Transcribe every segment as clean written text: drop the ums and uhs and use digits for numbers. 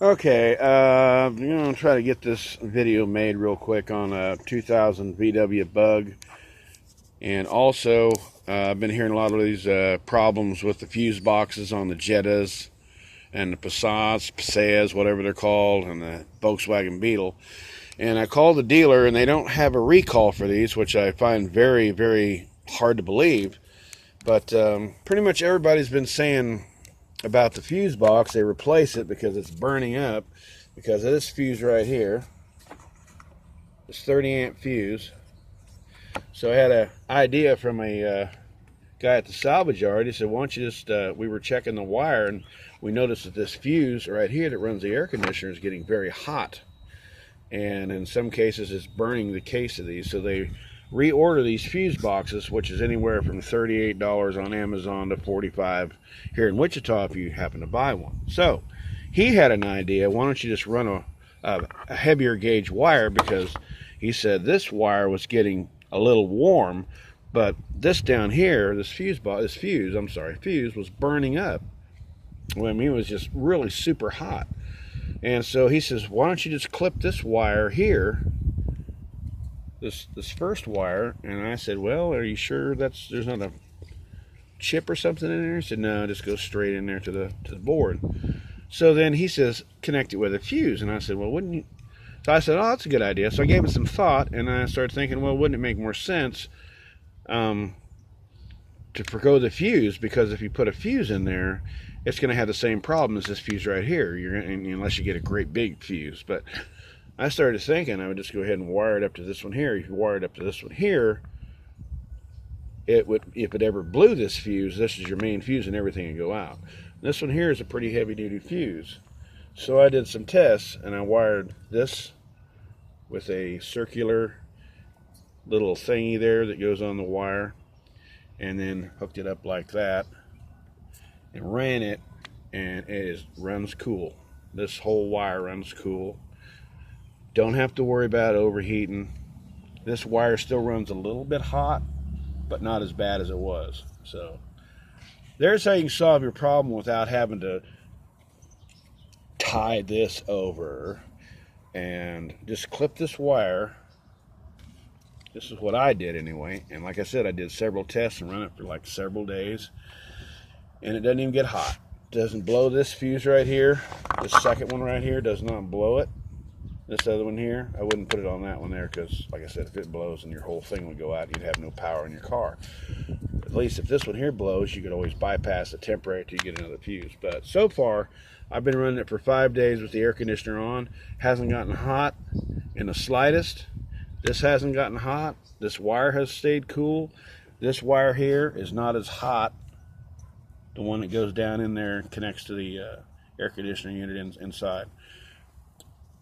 Okay, I'm going to try to get this video made real quick on a 2000 VW Bug. And also, I've been hearing a lot of these problems with the fuse boxes on the Jettas and the Passats, whatever they're called, and the Volkswagen Beetle. And I called the dealer, and they don't have a recall for these, which I find very, very hard to believe. But pretty much everybody's been saying about the fuse box, they replace it because it's burning up because of this fuse right here, this 30 amp fuse. So I had an idea from a guy at the salvage yard. He said, why don't you just, we were checking the wire and we noticed that this fuse right here that runs the air conditioner is getting very hot. And in some cases it's burning the case of these. So they reorder these fuse boxes, which is anywhere from $38 on Amazon to $45 here in Wichita if you happen to buy one. So he had an idea. Why don't you just run a heavier gauge wire, because he said this wire was getting a little warm, but this down here, this fuse was burning up. Well, I mean, it was just really super hot. And so he says, why don't you just clip this wire here, this first wire? And I said, well, are you sure there's not a chip or something in there? He said, no, just go straight in there to the board. So then he says, connect it with a fuse. And I said, well, wouldn't you? So I said, oh, that's a good idea. So I gave it some thought, and I started thinking, well, wouldn't it make more sense to forgo the fuse? Because if you put a fuse in there, it's going to have the same problem as this fuse right here. Unless you get a great big fuse. But I started thinking I would just go ahead and wire it up to this one here. If you wire it up to this one here, it would, if it ever blew this fuse, this is your main fuse and everything would go out. This one here is a pretty heavy duty fuse. So I did some tests and I wired this with a circular little thingy there that goes on the wire, and then hooked it up like that and ran it, and it runs cool. This whole wire runs cool. Don't have to worry about overheating. This wire still runs a little bit hot, but not as bad as it was. So there's how you can solve your problem without having to tie this over. And just clip this wire. This is what I did anyway. And like I said, I did several tests and run it for like several days. And it doesn't even get hot. It doesn't blow this fuse right here. This second one right here does not blow it. This other one here, I wouldn't put it on that one there, because like I said, if it blows and your whole thing would go out, you'd have no power in your car. At least if this one here blows, you could always bypass it temporary until you get another fuse. But so far, I've been running it for 5 days with the air conditioner on. Hasn't gotten hot in the slightest. This hasn't gotten hot. This wire has stayed cool. This wire here is not as hot. The one that goes down in there and connects to the air conditioning unit inside.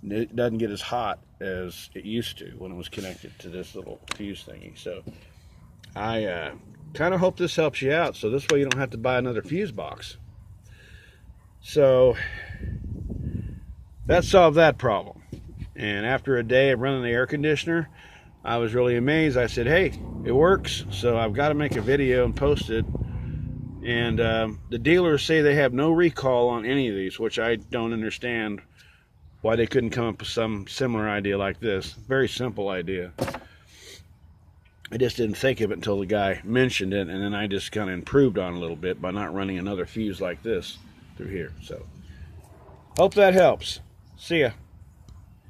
It doesn't get as hot as it used to when it was connected to this little fuse thingy. So I kind of hope this helps you out, so this way you don't have to buy another fuse box. So that solved that problem. And after a day of running the air conditioner, I was really amazed. I said, hey, it works, so I've got to make a video and post it. And the dealers say they have no recall on any of these, which I don't understand why they couldn't come up with some similar idea like this. Very simple idea. I just didn't think of it until the guy mentioned it, and then I just kind of improved on it a little bit by not running another fuse like this through here. So hope that helps. See ya.